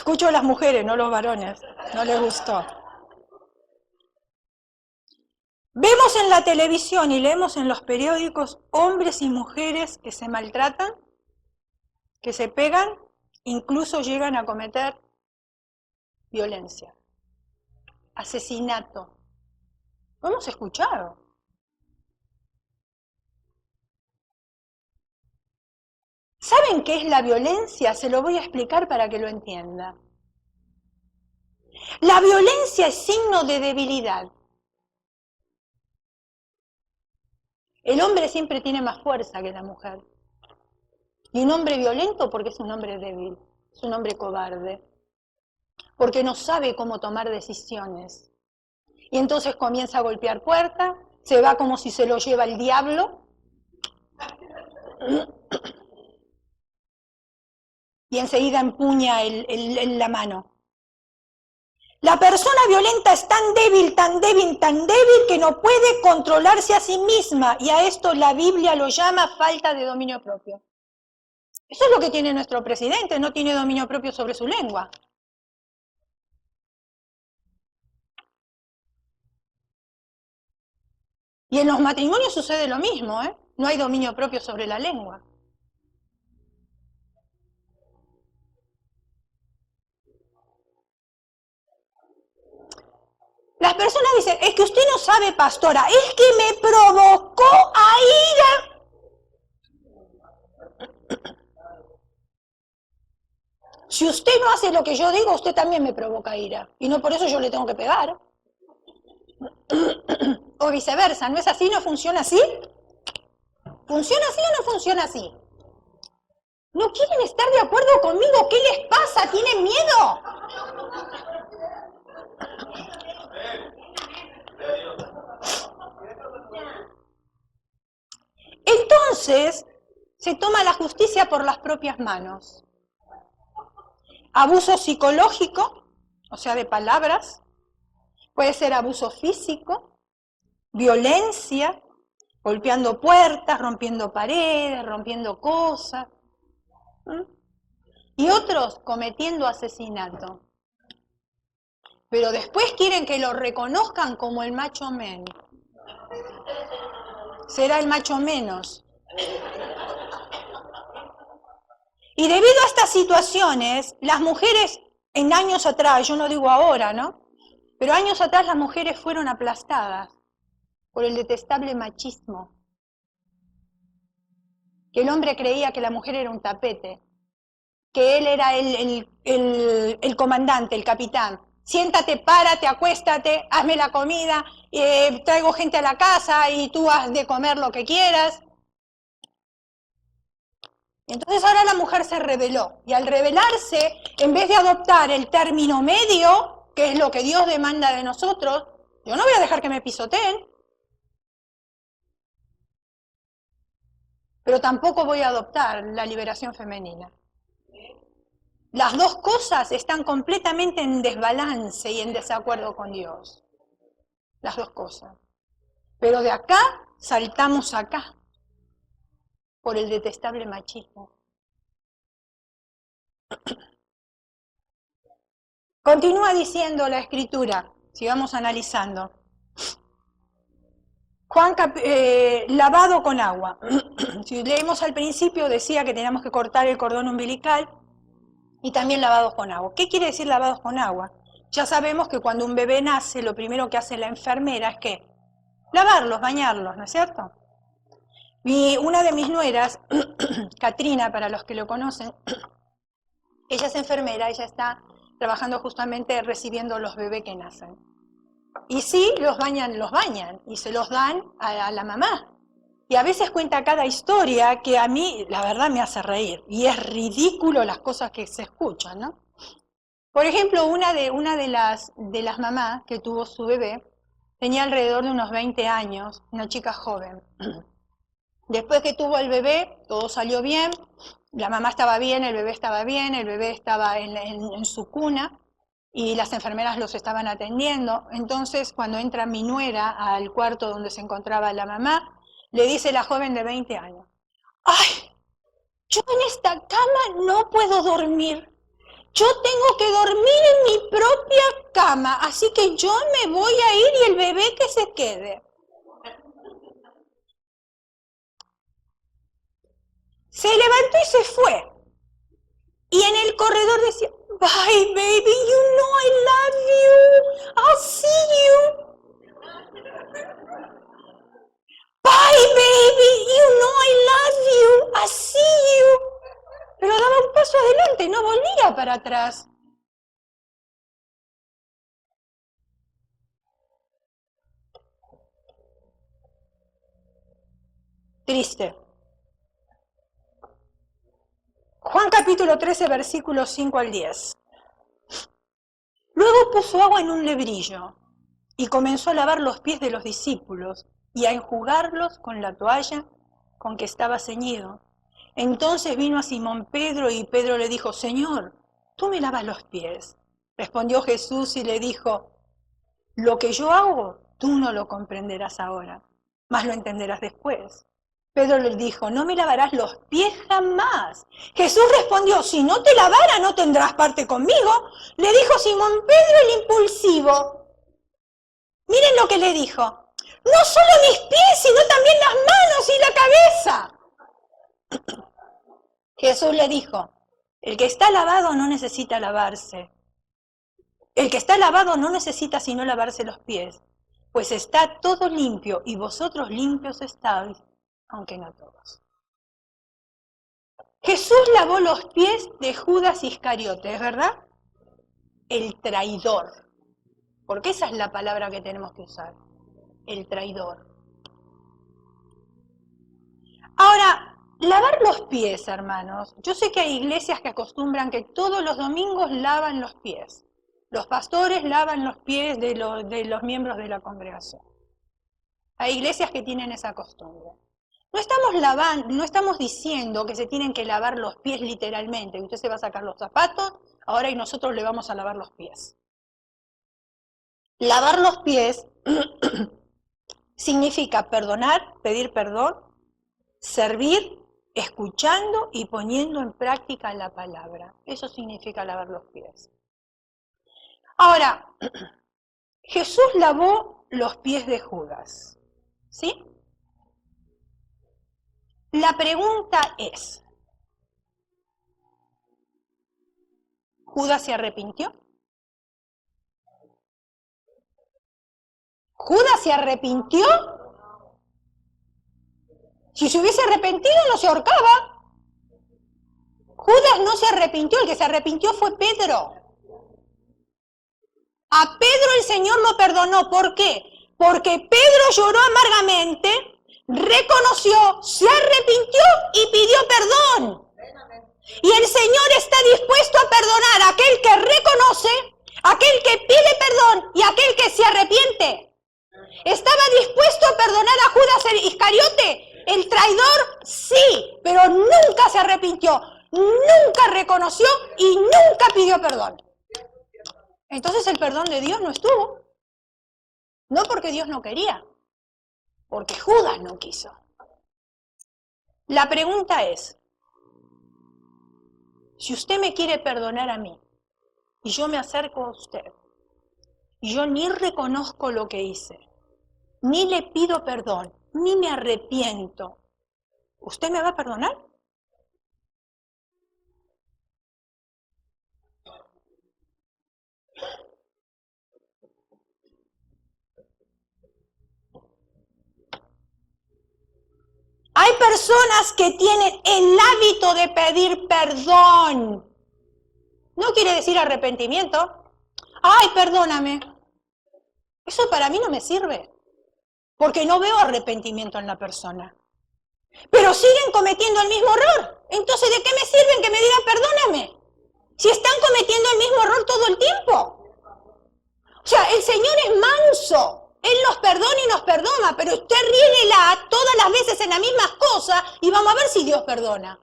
Escucho a las mujeres, no los varones. No les gustó. Vemos en la televisión y leemos en los periódicos hombres y mujeres que se maltratan, que se pegan, incluso llegan a cometer violencia, asesinato. Lo hemos escuchado. ¿Saben qué es la violencia? Se lo voy a explicar para que lo entienda. La violencia es signo de debilidad. El hombre siempre tiene más fuerza que la mujer. Y un hombre violento porque es un hombre débil, es un hombre cobarde, porque no sabe cómo tomar decisiones. Y entonces comienza a golpear puertas, se va como si se lo lleva el diablo. Y enseguida empuña la mano. La persona violenta es tan débil, tan débil, tan débil que no puede controlarse a sí misma. Y a esto la Biblia lo llama falta de dominio propio. Eso es lo que tiene nuestro presidente, no tiene dominio propio sobre su lengua. Y en los matrimonios sucede lo mismo, ¿eh? No hay dominio propio sobre la lengua. Las personas dicen, es que usted no sabe, pastora, es que me provocó a ira. Si usted no hace lo que yo digo, usted también me provoca ira. Y no por eso yo le tengo que pegar. O viceversa, ¿no es así? ¿No funciona así? ¿Funciona así o no funciona así? ¿No quieren estar de acuerdo conmigo? ¿Qué les pasa? ¿Tienen miedo? Entonces, se toma la justicia por las propias manos. Abuso psicológico, o sea, de palabras. Puede ser abuso físico, violencia, golpeando puertas, rompiendo paredes, rompiendo cosas. Y otros cometiendo asesinato. Pero después quieren que lo reconozcan como el macho men. Será el macho menos. Y debido a estas situaciones, las mujeres en años atrás, yo no digo ahora, ¿no? Pero años atrás las mujeres fueron aplastadas por el detestable machismo. Que el hombre creía que la mujer era un tapete, que él era el comandante, el capitán. Siéntate, párate, acuéstate, hazme la comida, traigo gente a la casa y tú has de comer lo que quieras. Entonces ahora la mujer se rebeló y al rebelarse, en vez de adoptar el término medio, que es lo que Dios demanda de nosotros, yo no voy a dejar que me pisoteen, pero tampoco voy a adoptar la liberación femenina. Las dos cosas están completamente en desbalance y en desacuerdo con Dios. Las dos cosas. Pero de acá saltamos acá por el detestable machismo. Continúa diciendo la Escritura, sigamos analizando. Juan, lavado con agua. Si leemos al principio decía que teníamos que cortar el cordón umbilical y también lavados con agua. ¿Qué quiere decir lavados con agua? Ya sabemos que cuando un bebé nace, lo primero que hace la enfermera es ¿qué? Lavarlos, bañarlos, ¿no es cierto? Y una de mis nueras, Katrina, para los que lo conocen, ella es enfermera, ella está trabajando justamente recibiendo los bebés que nacen. Y sí, los bañan y se los dan a la mamá. Y a veces cuenta cada historia que a mí, la verdad, me hace reír. Y es ridículo las cosas que se escuchan, ¿no? Por ejemplo, una de las mamás que tuvo su bebé tenía alrededor de unos 20 años, una chica joven. Después que tuvo el bebé, todo salió bien, la mamá estaba bien, el bebé estaba en su cuna y las enfermeras los estaban atendiendo. Entonces, cuando entra mi nuera al cuarto donde se encontraba la mamá, le dice la joven de 20 años, ¡ay! Yo en esta cama no puedo dormir. Yo tengo que dormir en mi propia cama, así que yo me voy a ir y el bebé que se quede. Se levantó y se fue. Y en el corredor decía, bye baby, you know I love you. I'll see you. Bye baby, you know I love you. I'll see you. Pero daba un paso adelante, no volvía para atrás. Triste. Juan capítulo 13, versículos 5 al 10. Luego puso agua en un lebrillo y comenzó a lavar los pies de los discípulos y a enjugarlos con la toalla con que estaba ceñido. Entonces vino a Simón Pedro y Pedro le dijo, Señor, ¿tú me lavas los pies? Respondió Jesús y le dijo, lo que yo hago, tú no lo comprenderás ahora, mas lo entenderás después. Pedro le dijo, no me lavarás los pies jamás. Jesús respondió, si no te lavara no tendrás parte conmigo. Le dijo Simón Pedro el impulsivo. Miren lo que le dijo. No solo mis pies, sino también las manos y la cabeza. Jesús le dijo, el que está lavado no necesita lavarse. El que está lavado no necesita sino lavarse los pies, pues está todo limpio y vosotros limpios estáis, aunque no todos. Jesús lavó los pies de Judas Iscariote, ¿es verdad? El traidor, porque esa es la palabra que tenemos que usar, el traidor. Ahora, lavar los pies, hermanos, yo sé que hay iglesias que acostumbran que todos los domingos lavan los pies. Los pastores lavan los pies de los miembros de la congregación. Hay iglesias que tienen esa costumbre. No estamos diciendo que se tienen que lavar los pies literalmente, que usted se va a sacar los zapatos, ahora y nosotros le vamos a lavar los pies. Lavar los pies significa perdonar, pedir perdón, servir, escuchando y poniendo en práctica la palabra. Eso significa lavar los pies. Ahora, Jesús lavó los pies de Judas, ¿sí? La pregunta es, ¿Judas se arrepintió? ¿Judas se arrepintió? Si se hubiese arrepentido no se ahorcaba. Judas no se arrepintió, el que se arrepintió fue Pedro. A Pedro el Señor lo perdonó, ¿por qué? Porque Pedro lloró amargamente, reconoció, se arrepintió y pidió perdón. Y el Señor está dispuesto a perdonar a aquel que reconoce, a aquel que pide perdón y a aquel que se arrepiente. ¿Estaba dispuesto a perdonar a Judas Iscariote? El traidor, sí, pero nunca se arrepintió, nunca reconoció y nunca pidió perdón. Entonces el perdón de Dios no estuvo. No porque Dios no quería, porque Judas no quiso. La pregunta es, si usted me quiere perdonar a mí, y yo me acerco a usted, y yo ni reconozco lo que hice, ni le pido perdón, ni me arrepiento, ¿usted me va a perdonar? Hay personas que tienen el hábito de pedir perdón. No quiere decir arrepentimiento. Ay, perdóname. Eso para mí no me sirve, porque no veo arrepentimiento en la persona. Pero siguen cometiendo el mismo error. Entonces, ¿de qué me sirven que me digan perdóname? Si están cometiendo el mismo error todo el tiempo. O sea, el Señor es manso. Él nos perdona y nos perdona, pero usted riéguela todas las veces en las mismas cosas y vamos a ver si Dios perdona.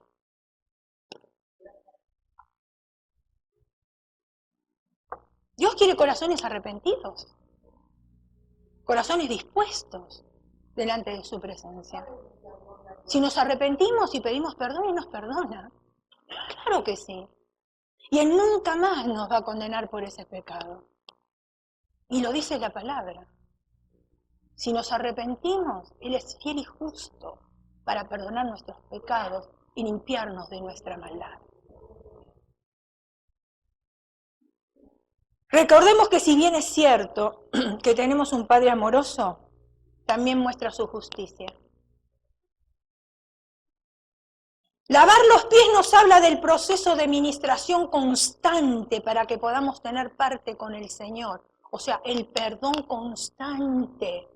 Dios quiere corazones arrepentidos, corazones dispuestos delante de su presencia. Si nos arrepentimos y pedimos perdón, Él nos perdona. Claro que sí. Y Él nunca más nos va a condenar por ese pecado. Y lo dice la palabra. Si nos arrepentimos, Él es fiel y justo para perdonar nuestros pecados y limpiarnos de nuestra maldad. Recordemos que si bien es cierto que tenemos un Padre amoroso, también muestra su justicia. Lavar los pies nos habla del proceso de ministración constante para que podamos tener parte con el Señor. O sea, el perdón constante.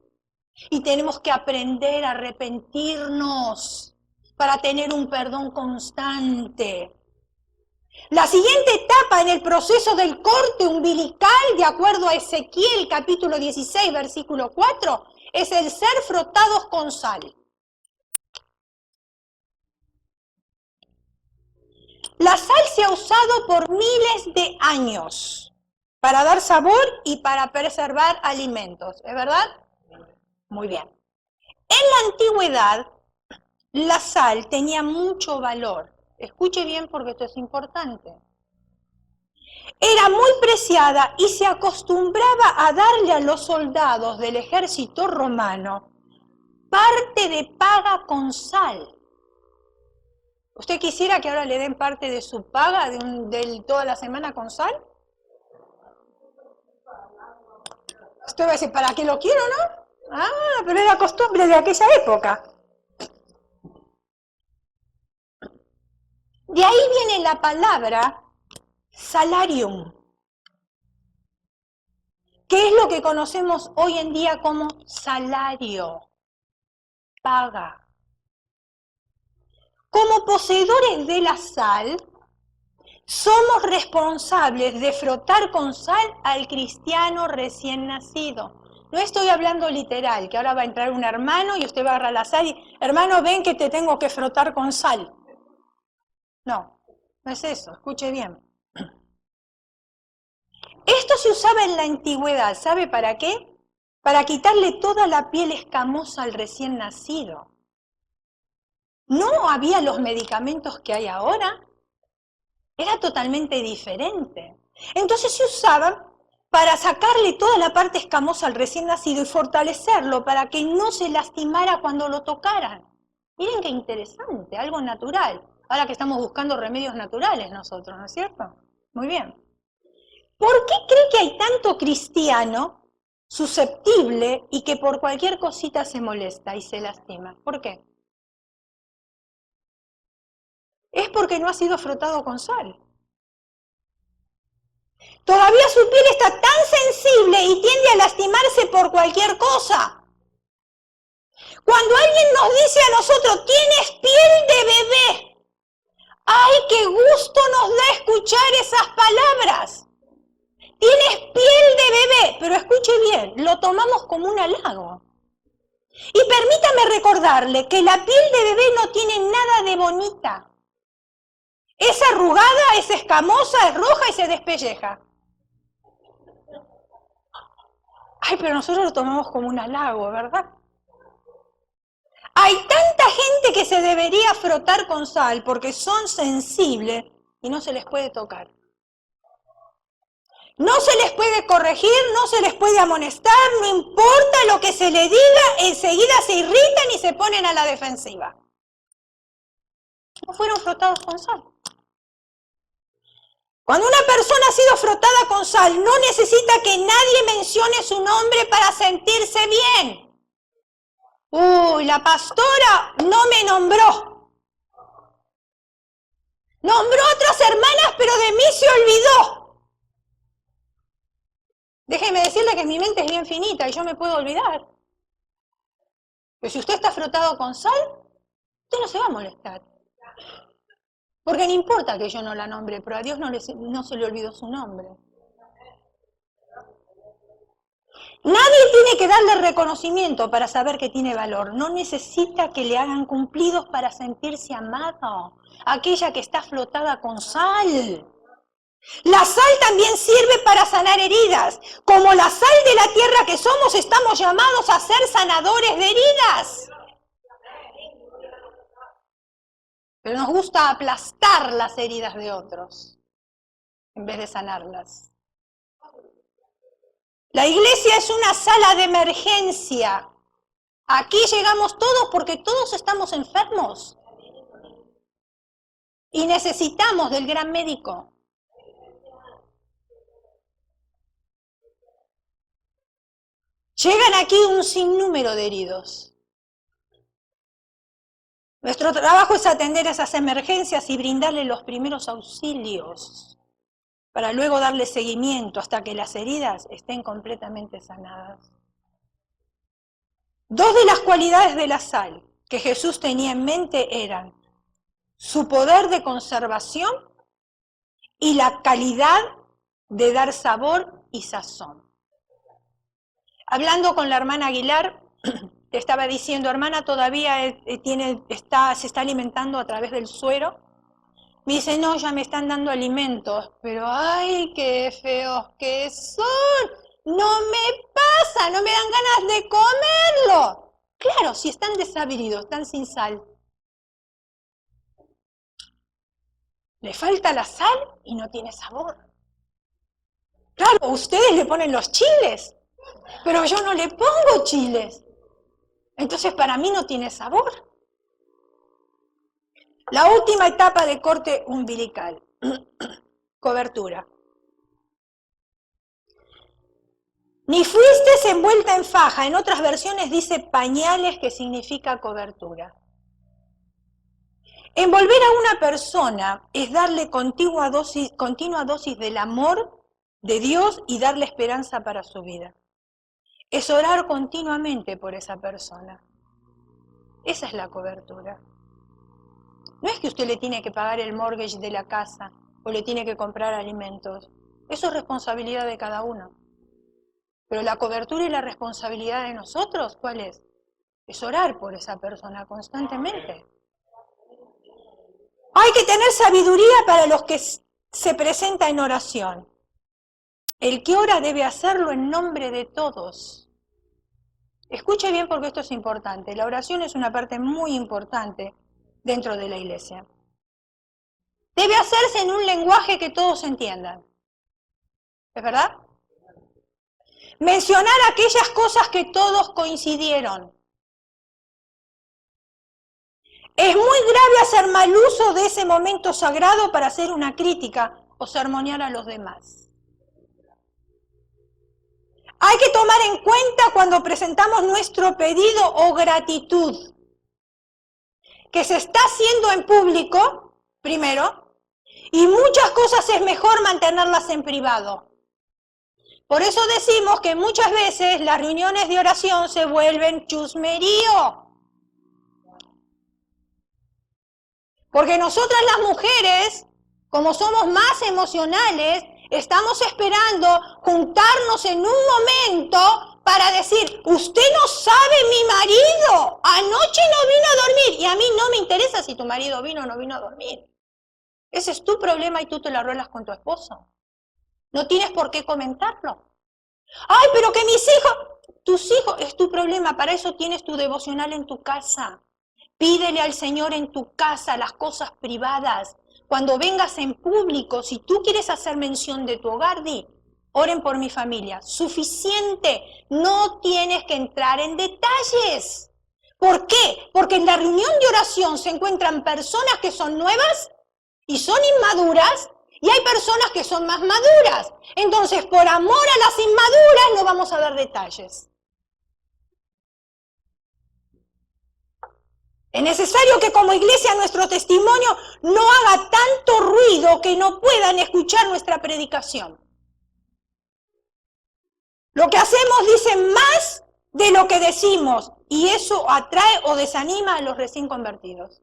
Y tenemos que aprender a arrepentirnos para tener un perdón constante. La siguiente etapa en el proceso del corte umbilical, de acuerdo a Ezequiel capítulo 16, versículo 4, es el ser frotados con sal. La sal se ha usado por miles de años para dar sabor y para preservar alimentos, ¿es verdad? Muy bien. En la antigüedad, la sal tenía mucho valor. Escuche bien porque esto es importante. Era muy preciada y se acostumbraba a darle a los soldados del ejército romano parte de paga con sal. ¿Usted quisiera que ahora le den parte de su paga de toda la semana con sal? Usted va a decir, ¿para qué lo quiero, no? Ah, pero era costumbre de aquella época. De ahí viene la palabra salarium, que es lo que conocemos hoy en día como salario, paga. Como poseedores de la sal, somos responsables de frotar con sal al cristiano recién nacido. No estoy hablando literal, que ahora va a entrar un hermano y usted va a agarrar la sal y, hermano, ven que te tengo que frotar con sal. No, no es eso, escuche bien. Esto se usaba en la antigüedad, ¿sabe para qué? Para quitarle toda la piel escamosa al recién nacido. No había los medicamentos que hay ahora. Era totalmente diferente. Entonces se usaban para sacarle toda la parte escamosa al recién nacido y fortalecerlo para que no se lastimara cuando lo tocaran. Miren qué interesante, algo natural. Ahora que estamos buscando remedios naturales nosotros, ¿no es cierto? Muy bien. ¿Por qué cree que hay tanto cristiano susceptible y que por cualquier cosita se molesta y se lastima? ¿Por qué? Es porque no ha sido frotado con sal. Todavía su piel está tan sensible y tiende a lastimarse por cualquier cosa. Cuando alguien nos dice a nosotros, tienes piel de bebé, ¡ay, qué gusto nos da escuchar esas palabras! Tienes piel de bebé, pero escuche bien, lo tomamos como un halago. Y permítame recordarle que la piel de bebé no tiene nada de bonita. Es arrugada, es escamosa, es roja y se despelleja. Ay, pero nosotros lo tomamos como un halago, ¿verdad? Hay tanta gente que se debería frotar con sal porque son sensibles y no se les puede tocar. No se les puede corregir, no se les puede amonestar, no importa lo que se le diga, enseguida se irritan y se ponen a la defensiva. No fueron frotados con sal. Cuando una persona ha sido frotada con sal, no necesita que nadie mencione su nombre para sentirse bien. Uy, la pastora no me nombró. Nombró a otras hermanas, pero de mí se olvidó. Déjeme decirle que mi mente es bien finita y yo me puedo olvidar. Pero si usted está frotado con sal, usted no se va a molestar. Porque no importa que yo no la nombre, pero a Dios no se le olvidó su nombre. Nadie tiene que darle reconocimiento para saber que tiene valor. No necesita que le hagan cumplidos para sentirse amado. Aquella que está flotada con sal. La sal también sirve para sanar heridas. Como la sal de la tierra que somos, estamos llamados a ser sanadores de heridas. Pero nos gusta aplastar las heridas de otros. en vez de sanarlas. La iglesia es una sala de emergencia. Aquí llegamos todos porque todos estamos enfermos. Y necesitamos del gran médico. Llegan aquí un sinnúmero de heridos. Nuestro trabajo es atender esas emergencias y brindarle los primeros auxilios para luego darle seguimiento hasta que las heridas estén completamente sanadas. Dos de las cualidades de la sal que Jesús tenía en mente eran su poder de conservación y la calidad de dar sabor y sazón. Hablando con la hermana Aguilar, te estaba diciendo, hermana, todavía se está alimentando a través del suero. Me dice, no, ya me están dando alimentos, pero ¡ay, qué feos que son! No me pasa, no me dan ganas de comerlo. Claro, si están desabridos, están sin sal. Le falta la sal y no tiene sabor. Claro, ustedes le ponen los chiles, pero yo no le pongo chiles. Entonces para mí no tiene sabor. La última etapa de corte umbilical, cobertura. Ni fuiste envuelta en faja, en otras versiones dice pañales, que significa cobertura. Envolver a una persona es darle continua dosis del amor de Dios y darle esperanza para su vida. Es orar continuamente por esa persona. Esa es la cobertura. No es que usted le tiene que pagar el mortgage de la casa o le tiene que comprar alimentos. Eso es responsabilidad de cada uno. Pero la cobertura y la responsabilidad de nosotros, ¿cuál es? Es orar por esa persona constantemente. Hay que tener sabiduría para los que se presenta en oración. El que ora debe hacerlo en nombre de todos. Escuche bien porque esto es importante. La oración es una parte muy importante dentro de la iglesia. Debe hacerse en un lenguaje que todos entiendan. ¿Es verdad? Mencionar aquellas cosas que todos coincidieron. Es muy grave hacer mal uso de ese momento sagrado para hacer una crítica o sermonear a los demás. Hay que tomar en cuenta cuando presentamos nuestro pedido o gratitud, que se está haciendo en público, primero, y muchas cosas es mejor mantenerlas en privado. Por eso decimos que muchas veces las reuniones de oración se vuelven chusmerío. Porque nosotras las mujeres, como somos más emocionales, estamos esperando juntarnos en un momento para decir, usted no sabe, mi marido anoche no vino a dormir y a mí no me interesa si tu marido vino o no vino a dormir. Ese es tu problema y tú te lo arreglas con tu esposo. No tienes por qué comentarlo. Ay, pero que mis hijos, tus hijos, es tu problema, para eso tienes tu devocional en tu casa. Pídele al Señor en tu casa las cosas privadas. Cuando vengas en público, si tú quieres hacer mención de tu hogar, di, oren por mi familia. Suficiente, no tienes que entrar en detalles. ¿Por qué? Porque en la reunión de oración se encuentran personas que son nuevas y son inmaduras, y hay personas que son más maduras. Entonces, por amor a las inmaduras, no vamos a dar detalles. Es necesario que como iglesia nuestro testimonio no haga tanto ruido que no puedan escuchar nuestra predicación. Lo que hacemos dice más de lo que decimos y eso atrae o desanima a los recién convertidos.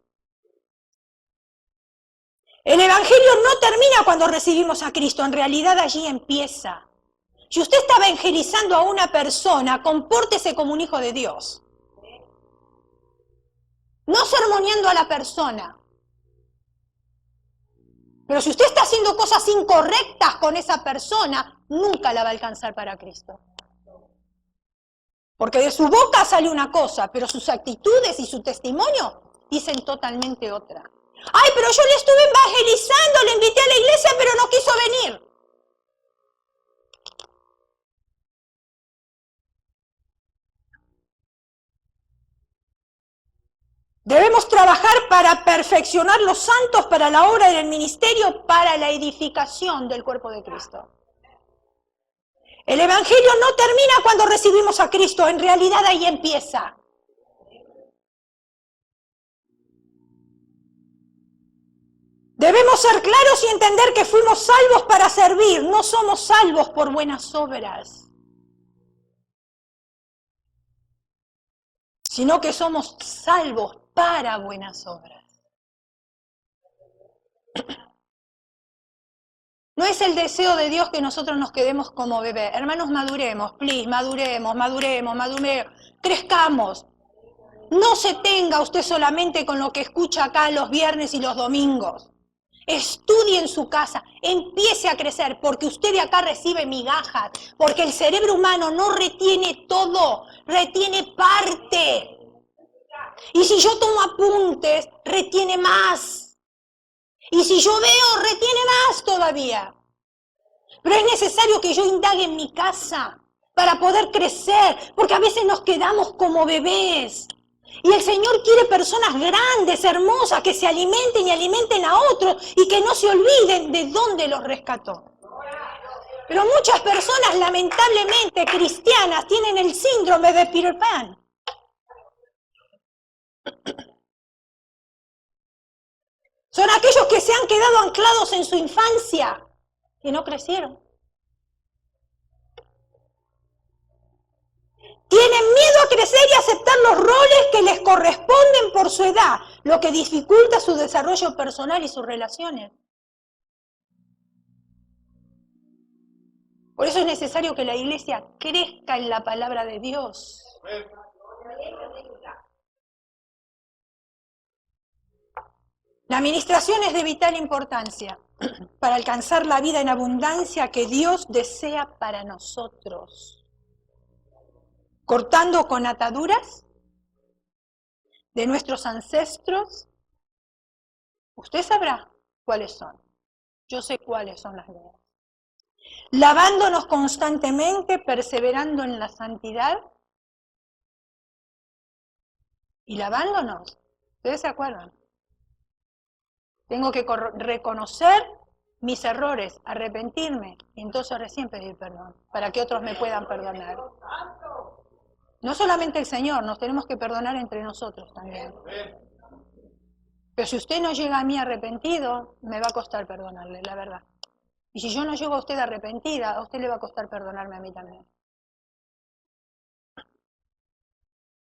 El evangelio no termina cuando recibimos a Cristo, en realidad allí empieza. Si usted está evangelizando a una persona, compórtese como un hijo de Dios. No sermoneando a la persona. Pero si usted está haciendo cosas incorrectas con esa persona, nunca la va a alcanzar para Cristo. Porque de su boca sale una cosa, pero sus actitudes y su testimonio dicen totalmente otra. Ay, pero yo le estuve evangelizando, le invité a la iglesia, pero no quiso venir. Debemos trabajar para perfeccionar los santos, para la obra del ministerio, para la edificación del cuerpo de Cristo. El Evangelio no termina cuando recibimos a Cristo, en realidad ahí empieza. Debemos ser claros y entender que fuimos salvos para servir, no somos salvos por buenas obras, sino que somos salvos para buenas obras. No es el deseo de Dios que nosotros nos quedemos como bebés. Hermanos, maduremos, please, maduremos, crezcamos. No se tenga usted solamente con lo que escucha acá los viernes y los domingos. Estudie en su casa, empiece a crecer, porque usted de acá recibe migajas, porque el cerebro humano no retiene todo, retiene parte. Y si yo tomo apuntes, retiene más. Y si yo veo, retiene más todavía. Pero es necesario que yo indague en mi casa para poder crecer, porque a veces nos quedamos como bebés. Y el Señor quiere personas grandes, hermosas, que se alimenten y alimenten a otros y que no se olviden de dónde los rescató. Pero muchas personas, lamentablemente, cristianas, tienen el síndrome de Peter Pan. Son aquellos que se han quedado anclados en su infancia y no crecieron. Tienen miedo a crecer y aceptar los roles que les corresponden por su edad, lo que dificulta su desarrollo personal y sus relaciones. Por eso es necesario que la iglesia crezca en la palabra de Dios. La administración es de vital importancia para alcanzar la vida en abundancia que Dios desea para nosotros. Cortando con ataduras de nuestros ancestros, usted sabrá cuáles son. Yo sé cuáles son las mías. Lavándonos constantemente, perseverando en la santidad y lavándonos. ¿Ustedes se acuerdan? Tengo que reconocer mis errores, arrepentirme y entonces recién pedir perdón, para que otros me puedan perdonar. No solamente el Señor, nos tenemos que perdonar entre nosotros también. Pero si usted no llega a mí arrepentido, me va a costar perdonarle, la verdad. Y si yo no llego a usted arrepentida, a usted le va a costar perdonarme a mí también.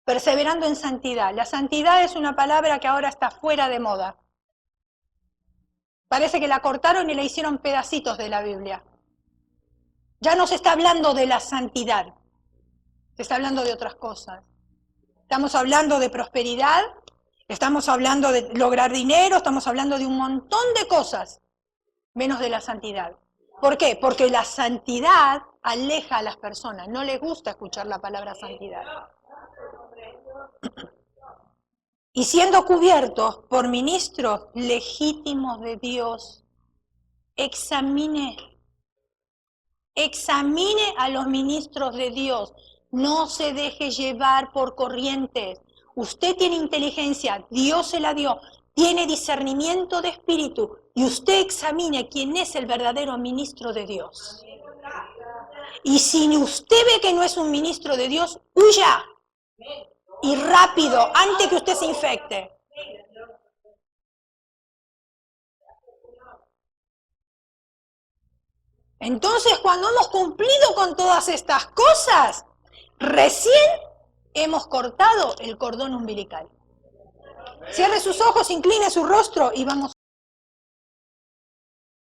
Perseverando en santidad. La santidad es una palabra que ahora está fuera de moda. Parece que la cortaron y le hicieron pedacitos de la Biblia. Ya no se está hablando de la santidad. Se está hablando de otras cosas. Estamos hablando de prosperidad, estamos hablando de lograr dinero, estamos hablando de un montón de cosas, menos de la santidad. ¿Por qué? Porque la santidad aleja a las personas, no les gusta escuchar la palabra santidad. Y siendo cubiertos por ministros legítimos de Dios, examine a los ministros de Dios. No se deje llevar por corrientes. Usted tiene inteligencia, Dios se la dio. Tiene discernimiento de espíritu. Y usted examine quién es el verdadero ministro de Dios. Y si usted ve que no es un ministro de Dios, huya. Y rápido, antes que usted se infecte. Entonces, cuando hemos cumplido con todas estas cosas, recién hemos cortado el cordón umbilical. Cierre sus ojos, incline su rostro y vamos